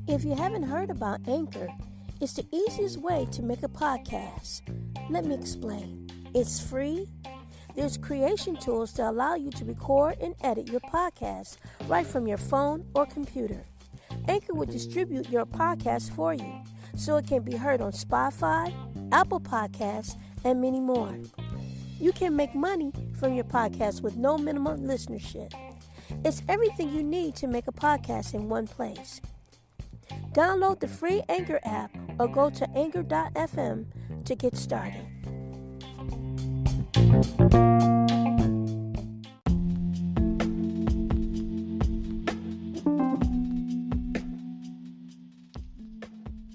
If you haven't heard about Anchor, it's the easiest way to make a podcast. Let me explain. It's free. There's creation tools that allow you to record and edit your podcast right from your phone or computer. Anchor will distribute your podcast for you so it can be heard on Spotify, Apple Podcasts, and many more. You can make money from your podcast with no minimum listenership. It's everything you need to make a podcast in one place. Download the free Anchor app or go to anchor.fm to get started.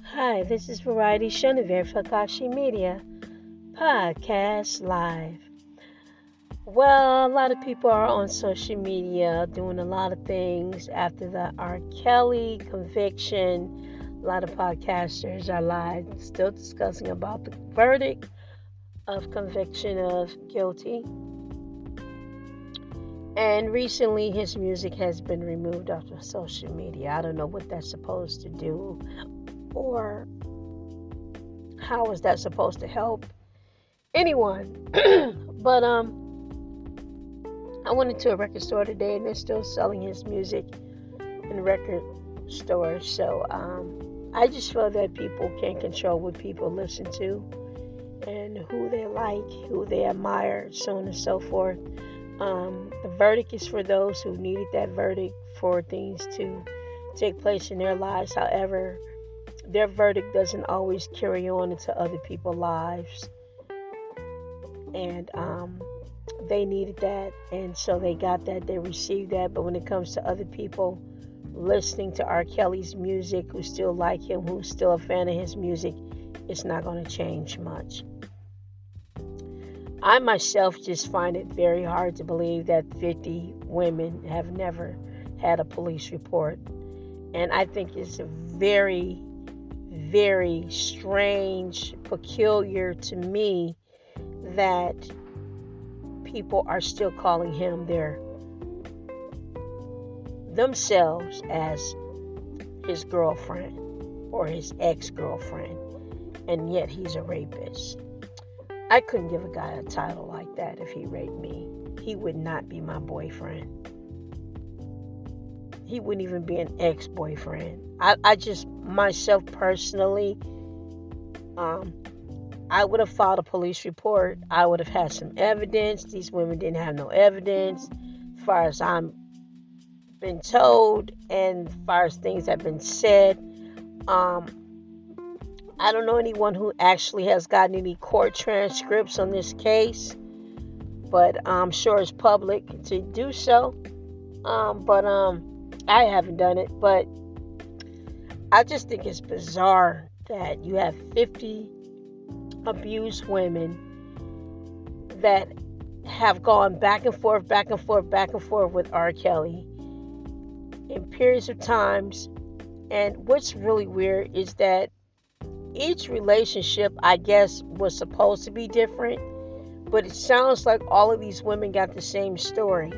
Hi, this is Variety CHENEVERT for AKASHI Media Podcast Live. Well, a lot of people are on social media doing a lot of things after the R. Kelly conviction. A lot of podcasters are live still discussing about the verdict of conviction of guilty. And recently his music has been removed off of social media. I don't know what that's supposed to do or how is that supposed to help anyone. But I went into a record store today and they're still selling his music in record stores. So I just feel that people can't control what people listen to and who they like, who they admire, so on and so forth. The verdict is for those who needed that verdict for things to take place in their lives. However, their verdict doesn't always carry on into other people's lives. And they needed that, and so they got that, they received that. But when it comes to other people listening to R. Kelly's music, who still like him, who's still a fan of his music, it's not going to change much. I myself just find it very hard to believe that 50 women have never had a police report. And I think it's a very, very strange, peculiar to me that people are still calling him themselves as his girlfriend or his ex-girlfriend, and yet he's a rapist. I couldn't give a guy a title like that if he raped me. He would not be my boyfriend. He wouldn't even be an ex-boyfriend. I just, myself personally, I would have filed a police report. I would have had some evidence. These women didn't have no evidence as far as I'm been told and as far as things have been said. I don't know anyone who actually has gotten any court transcripts on this case, but I'm sure it's public to do so. But I haven't done it. But I just think it's bizarre that you have 50 abused women that have gone back and forth with R. Kelly in periods of times. And what's really weird is that each relationship, I guess, was supposed to be different, but it sounds like all of these women got the same story,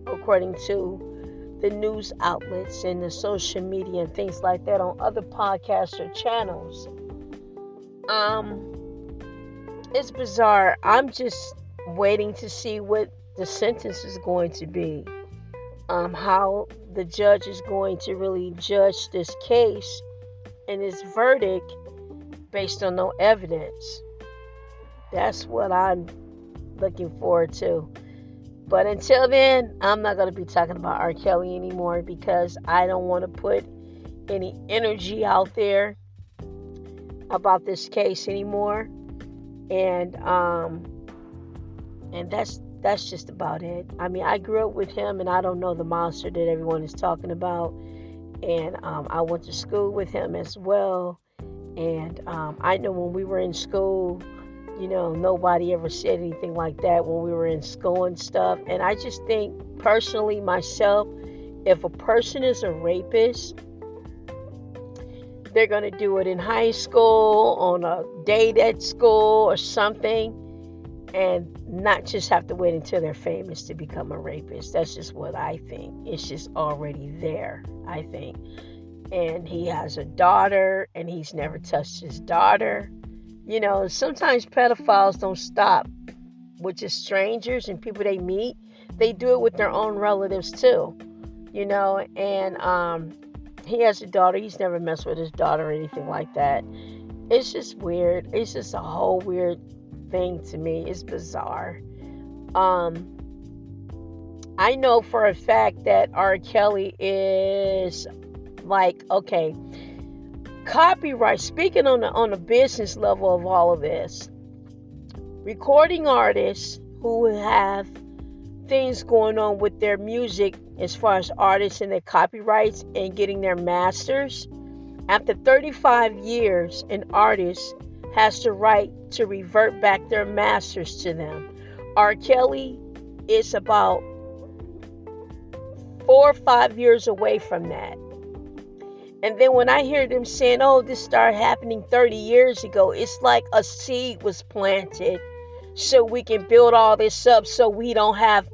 according to the news outlets and the social media and things like that on other podcaster channels. It's bizarre. I'm just waiting to see what the sentence is going to be. How the judge is going to really judge this case and his verdict based on no evidence. That's what I'm looking forward to. But until then, I'm not going to be talking about R. Kelly anymore because I don't want to put any energy out there about this case anymore. And that's just about it. I mean, I grew up with him, and I don't know the monster that everyone is talking about. And I went to school with him as well. And I know when we were in school, you know, nobody ever said anything like that when we were in school and stuff. And I just think, personally, myself, if a person is a rapist, they're going to do it in high school, on a date at school or something. and not just have to wait until they're famous to become a rapist. That's just what I think. It's just already there, I think. And he has a daughter, and he's never touched his daughter. You know, sometimes pedophiles don't stop with just strangers and people they meet. They do it with their own relatives too. You know, and he has a daughter. He's never messed with his daughter or anything like that. It's just weird. It's just a whole weird thing to me. It's bizarre. I know for a fact that R. Kelly is like, okay, copyright. Speaking on the business level of all of this, recording artists who have things going on with their music as far as artists and their copyrights and getting their masters. After 35 years, an artist has the right to revert back their masters to them. R. Kelly is about 4 or 5 years away from that. And then when I hear them saying, oh, this started happening 30 years ago, it's like a seed was planted so we can build all this up so we don't have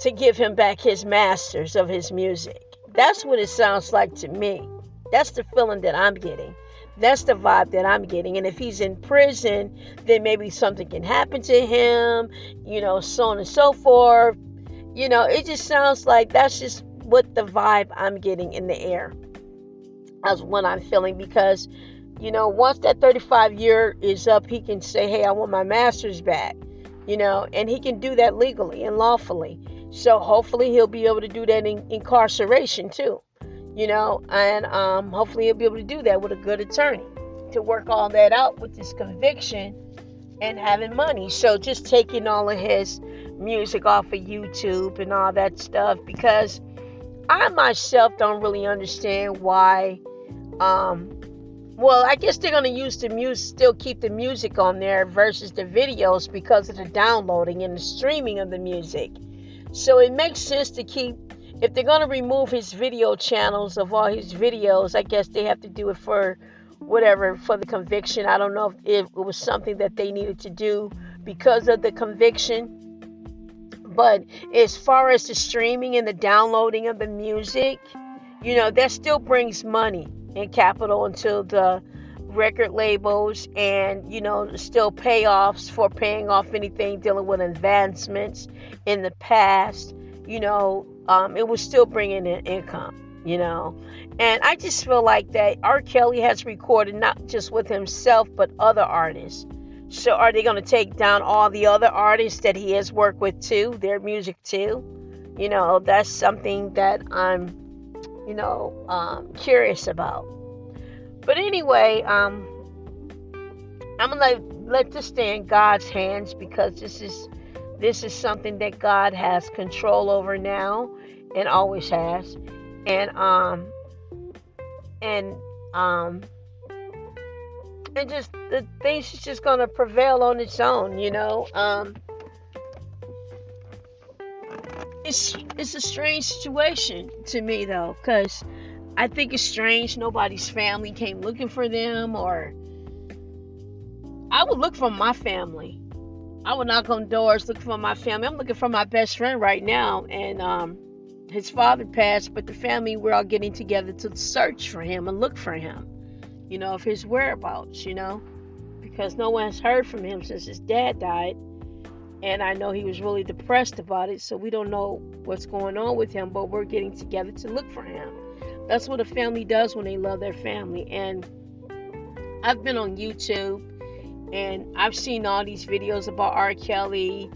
to give him back his masters of his music. That's what it sounds like to me. That's the feeling that I'm getting. That's the vibe that I'm getting. And if he's in prison, then maybe something can happen to him, you know, so on and so forth. You know, it just sounds like that's just what the vibe I'm getting in the air. That's what I'm feeling, because, you know, once that 35 year is up, he can say, hey, I want my masters back, you know, and he can do that legally and lawfully. So hopefully he'll be able to do that in incarceration too, you know, and hopefully he'll be able to do that with a good attorney to work all that out with this conviction and having money. So just taking all of his music off of YouTube and all that stuff, because I myself don't really understand why. Well, I guess they're going to use the music, still keep the music on there versus the videos because of the downloading and the streaming of the music. So it makes sense to keep, if they're going to remove his video channels of all his videos, I guess they have to do it for whatever, for the conviction. I don't know if it was something that they needed to do because of the conviction. But as far as the streaming and the downloading of the music, you know, that still brings money and capital into the record labels, and, you know, still payoffs for paying off anything dealing with advancements in the past. You know, it was still bringing in income, you know. And I just feel like that R. Kelly has recorded not just with himself, but other artists. So are they going to take down all the other artists that he has worked with too, their music too? You know, that's something that I'm, you know, curious about. But anyway, I'm going to let this stay in God's hands, because this is something that God has control over now and always has. And just the things is just gonna prevail on its own, you know. It's a strange situation to me though, because I think it's strange nobody's family came looking for them, or I would look for my family. I would knock on doors looking for my family. I'm looking for my best friend right now, and his father passed, but the family, we're all getting together to search for him and look for him, you know, of his whereabouts, you know, because no one has heard from him since his dad died. And I know he was really depressed about it, so we don't know what's going on with him, but we're getting together to look for him. That's what a family does when they love their family. And I've been on YouTube, and I've seen all these videos about R. Kelly,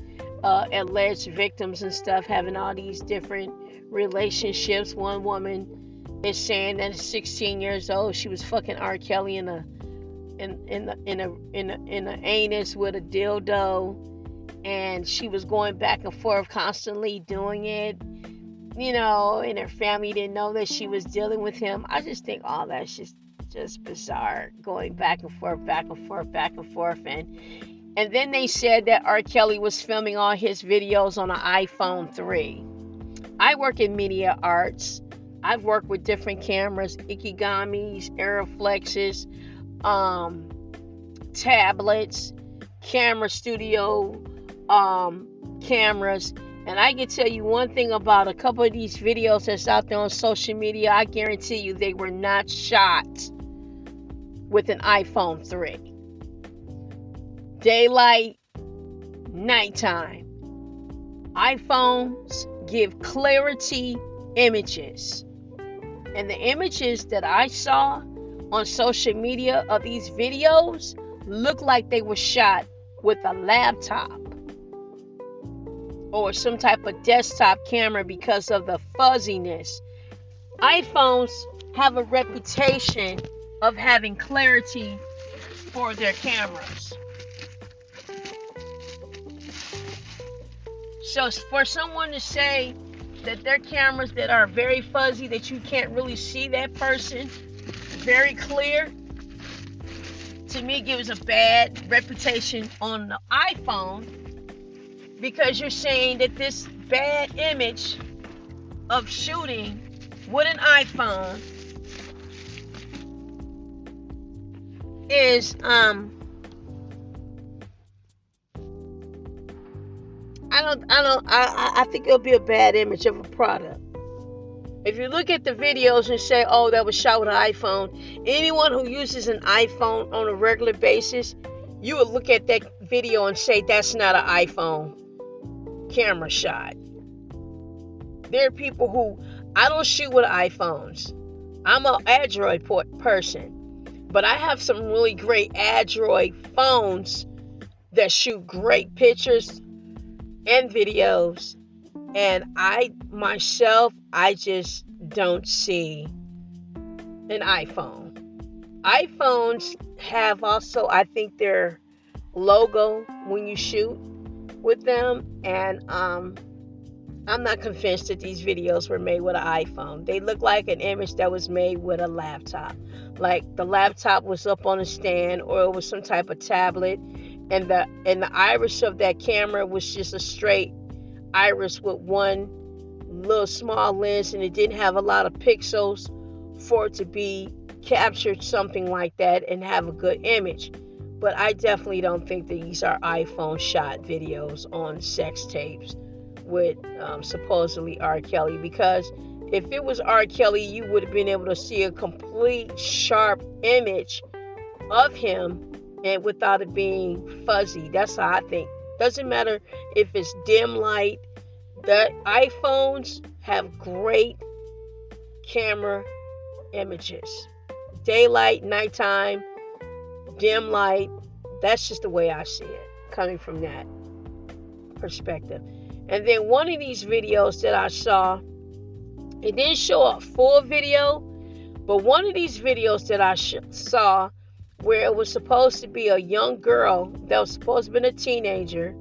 alleged victims and stuff, having all these different relationships. One woman is saying that at 16 years old, she was fucking R. Kelly in a anus with a dildo, and she was going back and forth constantly doing it, you know, and her family didn't know that she was dealing with him. I just think all that's just bizarre, going back and forth, and then they said that R. Kelly was filming all his videos on an iPhone 3. I work in media arts. I've worked with different cameras, Ikigamis, Aeroflexes, tablets, camera studio, cameras. And I can tell you one thing about a couple of these videos that's out there on social media. I guarantee you they were not shot with an iPhone 3. Daylight, nighttime. iPhones give clarity images. And the images that I saw on social media of these videos look like they were shot with a laptop or some type of desktop camera because of the fuzziness. iPhones have a reputation of having clarity for their cameras. So for someone to say that their cameras that are very fuzzy, that you can't really see that person very clear, to me gives a bad reputation on the iPhone, because you're saying that this bad image of shooting with an iPhone is I think it'll be a bad image of a product. If you look at the videos and say, oh, that was shot with an iPhone, anyone who uses an iPhone on a regular basis, you would look at that video and say, that's not an iPhone camera shot. There are people who, I don't shoot with iPhones. I'm an Android person, but I have some really great Android phones that shoot great pictures and videos. And I just don't see an iPhone. iPhones have also, I think, their logo when you shoot with them. And I'm not convinced that these videos were made with an iPhone. They look like an image that was made with a laptop. Like the laptop was up on a stand, or it was some type of tablet. And the iris of that camera was just a straight iris with one little small lens, and it didn't have a lot of pixels for it to be captured something like that and have a good image. But I definitely don't think that these are iPhone shot videos on sex tapes with supposedly R. Kelly, because if it was R. Kelly, you would have been able to see a complete sharp image of him and without it being fuzzy. That's how I think. Doesn't matter if it's dim light. The iPhones have great camera images. Daylight, nighttime, dim light. That's just the way I see it, coming from that perspective. And then one of these videos that I saw, it didn't show a full video, but one of these videos that I saw where it was supposed to be a young girl that was supposed to be a teenager,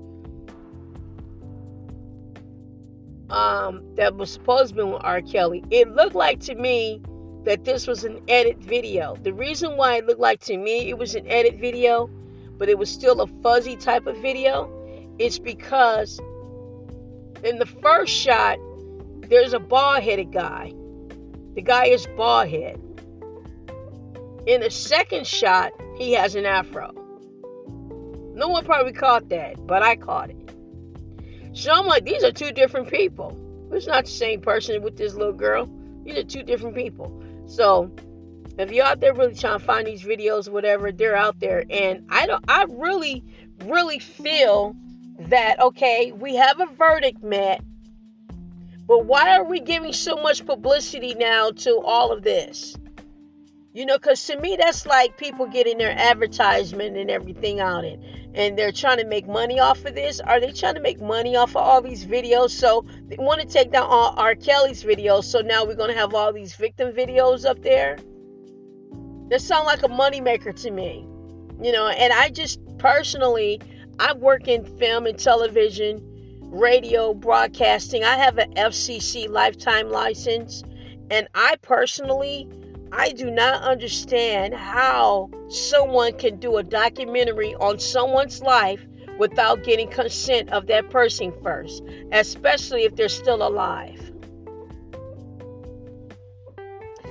that was supposed to be with R. Kelly. It looked like to me that this was an edit video. The reason why it looked like to me it was an edit video, but it was still a fuzzy type of video, is because in the first shot, there's a bald-headed guy. The guy is bald-headed. In the second shot, he has an afro. No one probably caught that, but I caught it. So I'm like, these are two different people. It's not the same person with this little girl. These are two different people. So if you're out there really trying to find these videos, whatever, they're out there. And I really, really feel that, okay, we have a verdict met, but why are we giving so much publicity now to all of this? You know, because to me, that's like people getting their advertisement and everything on it. And they're trying to make money off of this. Are they trying to make money off of all these videos? So they want to take down all R. Kelly's videos. So now we're going to have all these victim videos up there. That sound like a moneymaker to me. You know, and I just personally, I work in film and television, radio, broadcasting. I have an FCC lifetime license. And I do not understand how someone can do a documentary on someone's life without getting consent of that person first, especially if they're still alive.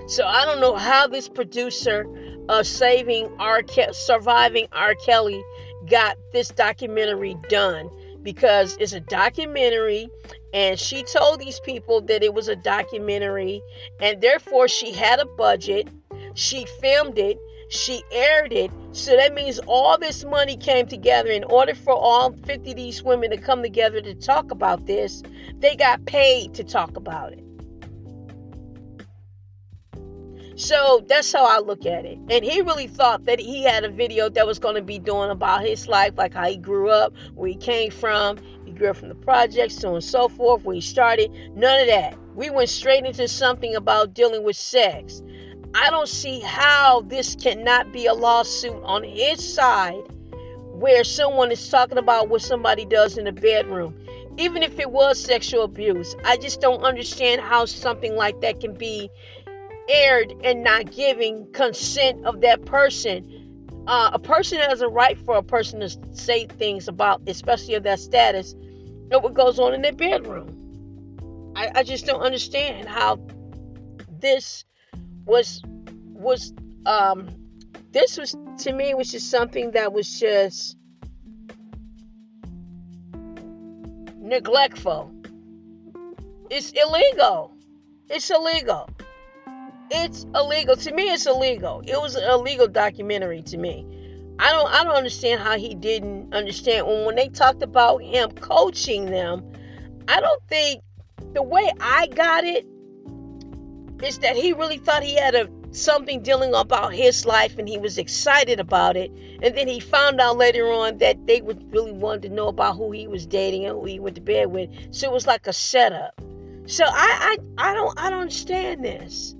So I don't know how this producer of surviving R. Kelly got this documentary done. because it's a documentary, and she told these people that it was a documentary, and therefore she had a budget. She filmed it. She aired it. So that means all this money came together. In order for all 50 of these women to come together to talk about this, they got paid to talk about it. So that's how I look at it. And he really thought that he had a video that was going to be doing about his life, like how he grew up, where he came from. He grew up from the projects, so on and so forth, where he started. None of that. We went straight into something about dealing with sex. I don't see how this cannot be a lawsuit on his side where someone is talking about what somebody does in the bedroom. Even if it was sexual abuse, I just don't understand how something like that can be aired and not giving consent of that person. A person has a right for a person to say things about, especially of that status, and what goes on in their bedroom. I just don't understand how this was to me was just something that was just neglectful. It's illegal. It's illegal. It's illegal. To me, it's illegal. It was an illegal documentary to me. I don't understand how he didn't understand when they talked about him coaching them. I don't think the way I got it is that he really thought he had something dealing about his life, and he was excited about it. And then he found out later on that they would really wanted to know about who he was dating and who he went to bed with. So it was like a setup. So I don't understand this.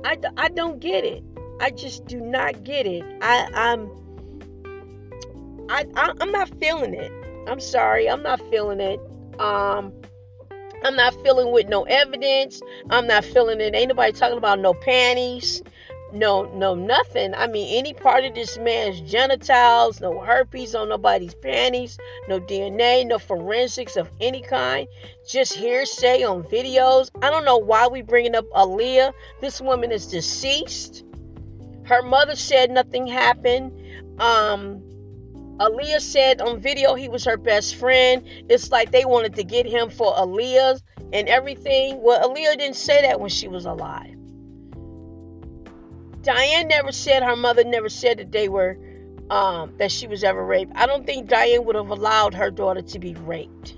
I don't get it. I just do not get it. I'm not feeling it. I'm sorry. I'm not feeling it. I'm not feeling with no evidence. I'm not feeling it. Ain't nobody talking about no panties. No, nothing. I mean, any part of this man's genitals, no herpes on nobody's panties, no DNA, no forensics of any kind. Just hearsay on videos. I don't know why we bringing up Aaliyah. This woman is deceased. Her mother said nothing happened. Aaliyah said on video he was her best friend. It's like they wanted to get him for Aaliyah and everything. Well, Aaliyah didn't say that when she was alive. Diane never said, her mother never said that they were, that she was ever raped. I don't think Diane would have allowed her daughter to be raped.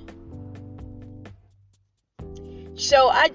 So I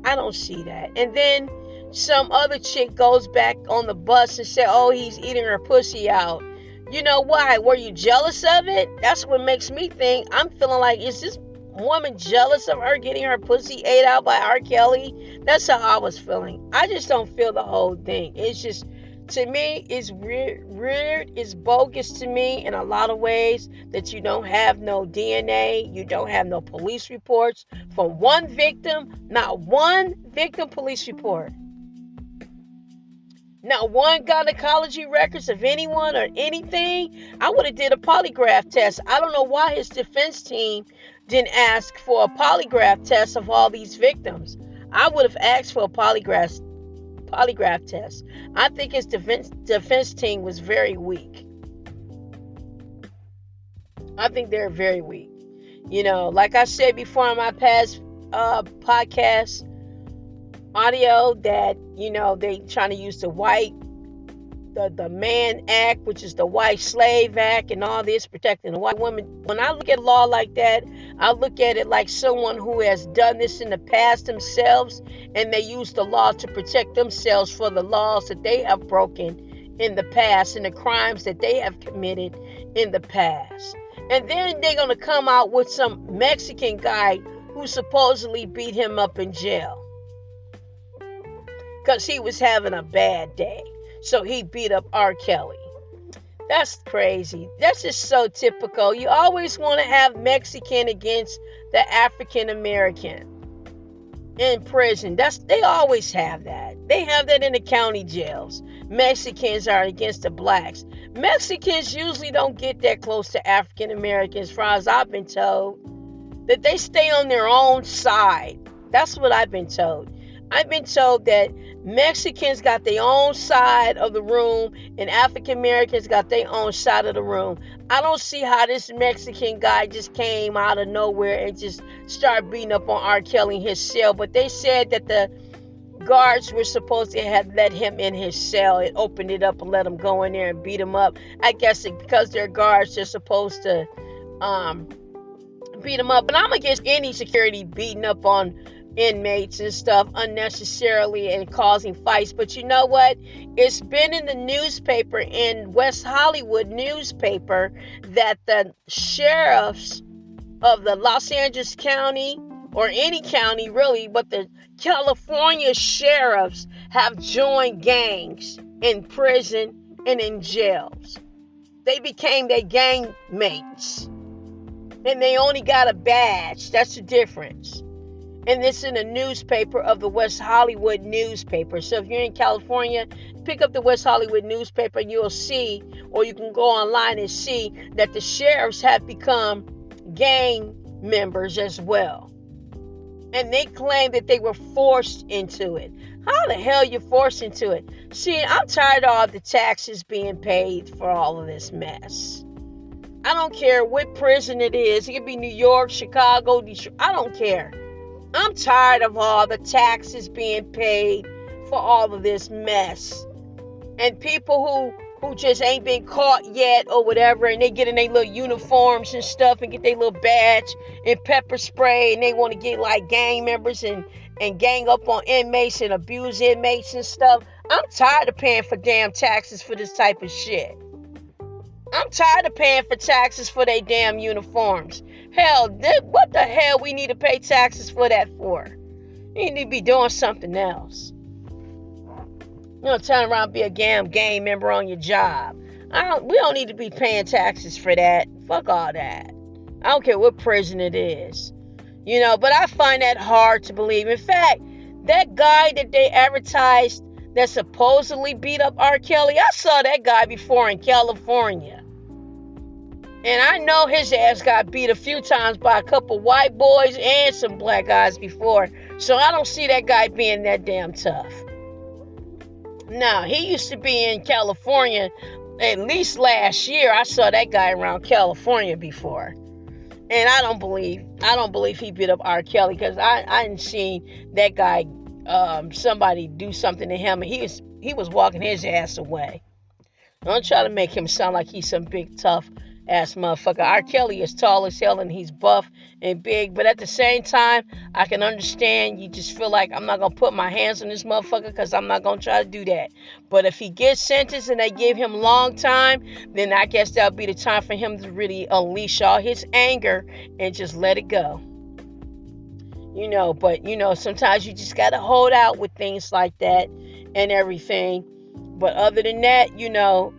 don't see that. And then some other chick goes back on the bus and said, oh, he's eating her pussy out. You know why? Were you jealous of it? That's what makes me think. I'm feeling like, is this woman jealous of her getting her pussy ate out by R. Kelly? That's how I was feeling. I just don't feel the whole thing. It's just, to me, it's weird. It's bogus to me in a lot of ways that you don't have no DNA. You don't have no police reports from one victim. Not one victim police report. Not one gynecology records of anyone or anything. I would have did a polygraph test. I don't know why his defense team didn't ask for a polygraph test of all these victims. I would have asked for a polygraph test. I think his defense team was very weak. I think they're very weak. You know, like I said before on my past podcast audio, that, you know, they trying to use the Mann Act, which is the White Slave Act, and all this, protecting the white woman. When I look at law like that, I look at it like someone who has done this in the past themselves, and they use the law to protect themselves for the laws that they have broken in the past and the crimes that they have committed in the past. And then they're going to come out with some Mexican guy who supposedly beat him up in jail because he was having a bad day. So he beat up R. Kelly. That's crazy. That's just so typical. You always want to have Mexican against the African American in prison. They always have that. They have that in the county jails. Mexicans are against the blacks. Mexicans usually don't get that close to African Americans, as far as I've been told. That they stay on their own side. That's what I've been told. I've been told that Mexicans got their own side of the room, and African Americans got their own side of the room. I don't see how this Mexican guy just came out of nowhere and just started beating up on R. Kelly in his cell. But they said that the guards were supposed to have let him in his cell and opened it up and let him go in there and beat him up. I guess because they're guards, they're supposed to beat him up. But I'm against any security beating up on inmates and stuff unnecessarily and causing fights. But you know what? It's been in the newspaper, in West Hollywood newspaper, that the sheriffs of the Los Angeles County, or any county really, but the California sheriffs have joined gangs in prison and in jails. They became their gang mates. And they only got a badge. That's the difference. And it's in the newspaper of the West Hollywood newspaper. So if you're in California, pick up the West Hollywood newspaper and you'll see, or you can go online and see, that the sheriffs have become gang members as well. And they claim that they were forced into it. How the hell you forced into it? See, I'm tired of all the taxes being paid for all of this mess. I don't care what prison it is. It could be New York, Chicago, Detroit. I don't care. I'm tired of all the taxes being paid for all of this mess. And people who just ain't been caught yet or whatever, and they get in their little uniforms and stuff and get their little badge and pepper spray, and they want to get like gang members and gang up on inmates and abuse inmates and stuff. I'm tired of paying for damn taxes for this type of shit. I'm tired of paying for taxes for their damn uniforms. Hell, what the hell we need to pay taxes for that for? You need to be doing something else. You know, turn around and be a gang member on your job. We don't need to be paying taxes for that. Fuck all that. I don't care what prison it is. You know, but I find that hard to believe. In fact, that guy that they advertised that supposedly beat up R. Kelly, I saw that guy before in California. And I know his ass got beat a few times by a couple white boys and some black guys before. So I don't see that guy being that damn tough. Now, he used to be in California at least last year. I saw that guy around California before. And I don't believe he beat up R. Kelly, because I hadn't seen that guy, somebody do something to him, and he was walking his ass away. Don't try to make him sound like he's some big tough ass motherfucker. R. Kelly is tall as hell and he's buff and big, but at the same time, I can understand you just feel like, I'm not gonna put my hands on this motherfucker because I'm not gonna try to do that. But if he gets sentenced and they give him long time, then I guess that'll be the time for him to really unleash all his anger and just let it go. You know, but you know, sometimes you just gotta hold out with things like that and everything. But other than that, you know,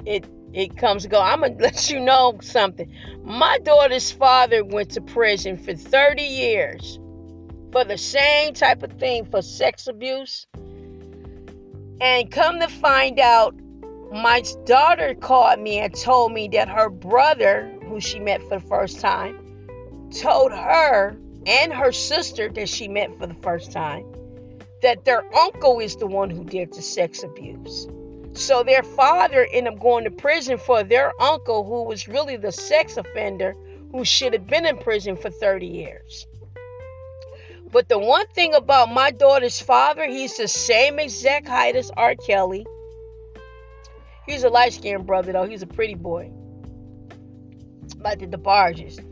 it comes and go. I'm going to let you know something. My daughter's father went to prison for 30 years for the same type of thing, for sex abuse. And come to find out, my daughter called me and told me that her brother, who she met for the first time, told her and her sister that she met for the first time that their uncle is the one who did the sex abuse. So their father ended up going to prison for their uncle, who was really the sex offender, who should have been in prison for 30 years. But the one thing about my daughter's father, he's the same exact height as R. Kelly. He's a light-skinned brother, though. He's a pretty boy. Like the DeBarges.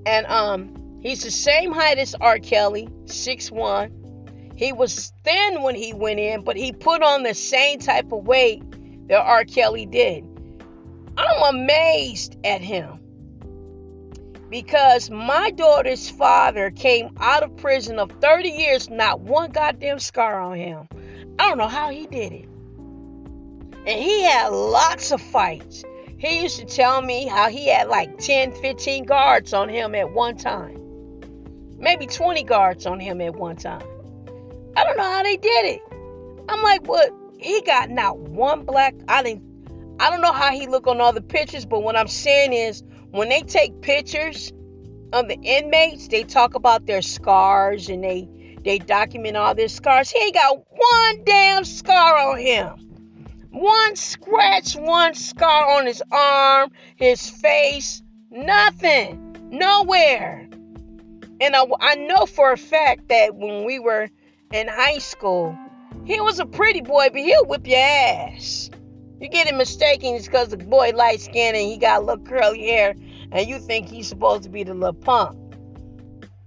And he's the same height as R. Kelly, 6'1". He was thin when he went in, but he put on the same type of weight that R. Kelly did. I'm amazed at him, because my daughter's father came out of prison of 30 years, not one goddamn scar on him. I don't know how he did it. And he had lots of fights. He used to tell me how he had like 10, 15 guards on him at one time. Maybe 20 guards on him at one time. I don't know how they did it. I'm like, what? He got not one black. I don't know how he look on other pictures, but what I'm saying is, when they take pictures of the inmates, they talk about their scars and they They document all their scars. He ain't got one damn scar on him. One scratch, one scar on his arm, his face, nothing, nowhere. And I know for a fact that when we were in high school, he was a pretty boy, but he'll whip your ass. You get him mistaken because the boy light skinned and he got a little curly hair, and you think he's supposed to be the little punk.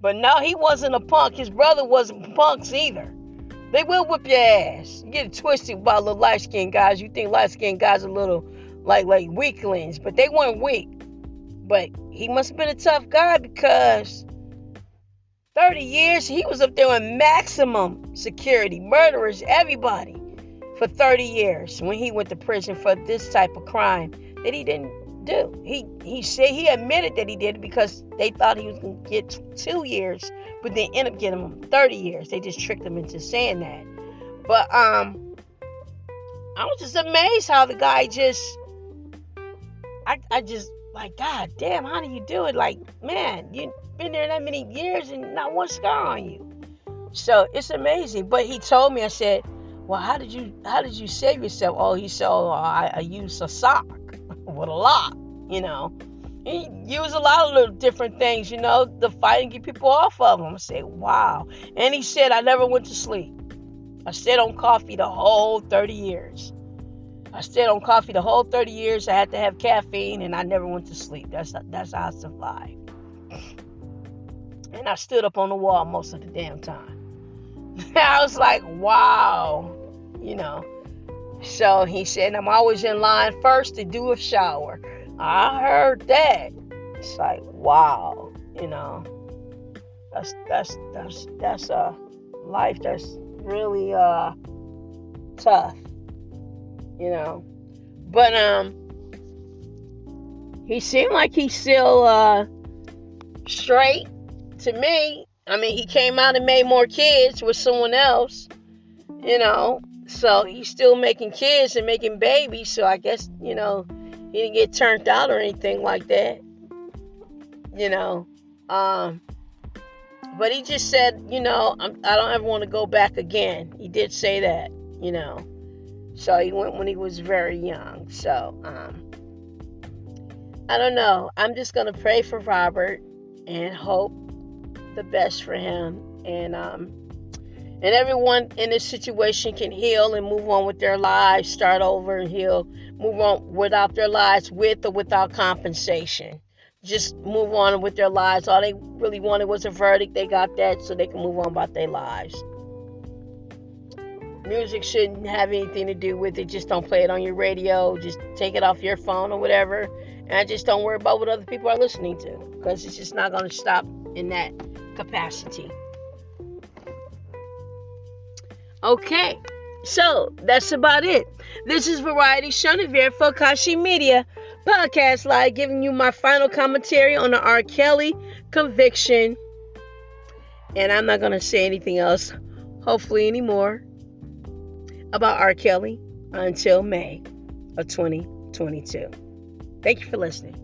But no, he wasn't a punk. His brother wasn't punks either. They will whip your ass. You get it twisted about little light-skinned guys. You think light-skinned guys are little, like weaklings. But they weren't weak. But he must have been a tough guy because 30 years, he was up there in maximum security. Murderers, everybody. For 30 years when he went to prison for this type of crime that he didn't do. He said he admitted that he did it because they thought he was going to get 2 years, but they ended up getting him 30 years. They just tricked him into saying that. But I was just amazed how the guy just, I just like, God damn, how do you do it? Like, man, you've been there that many years and not one scar on you. So it's amazing. But he told me, I said, well, how did you save yourself? Oh, he said, I used a sock with a lock, you know. He used a lot of little different things, you know, to fight and get people off of him. I said, wow. And he said, I never went to sleep. I stayed on coffee the whole 30 years. I stayed on coffee the whole 30 years. I had to have caffeine, and I never went to sleep. That's how I survived. And I stood up on the wall most of the damn time. I was like, wow, you know. So he said, I'm always in line first to do a shower. I heard that. It's like, wow, you know. That's a life that's really tough, you know. But he seemed like he's still straight to me. I mean, he came out and made more kids with someone else, you know. So he's still making kids and making babies. So I guess, you know, he didn't get turned out or anything like that, you know. But he just said, you know, I don't ever want to go back again. He did say that, you know. So he went when he was very young. So I don't know. I'm just going to pray for Robert and hope the best for him, and everyone in this situation can heal and move on with their lives, start over and heal, move on without their lives, with or without compensation. Just move on with their lives. All they really wanted was a verdict. They got that, so they can move on about their lives. Music shouldn't have anything to do with it. Just don't play it on your radio. Just take it off your phone or whatever, and just don't worry about what other people are listening to, because it's just not going to stop in that capacity. Okay, so that's about it. This is Variety CHENEVERT for AKASHI Media Podcast Live, giving you my final commentary on the R. Kelly conviction. And I'm not going to say anything else, hopefully anymore, about R. Kelly until May of 2022. Thank you for listening.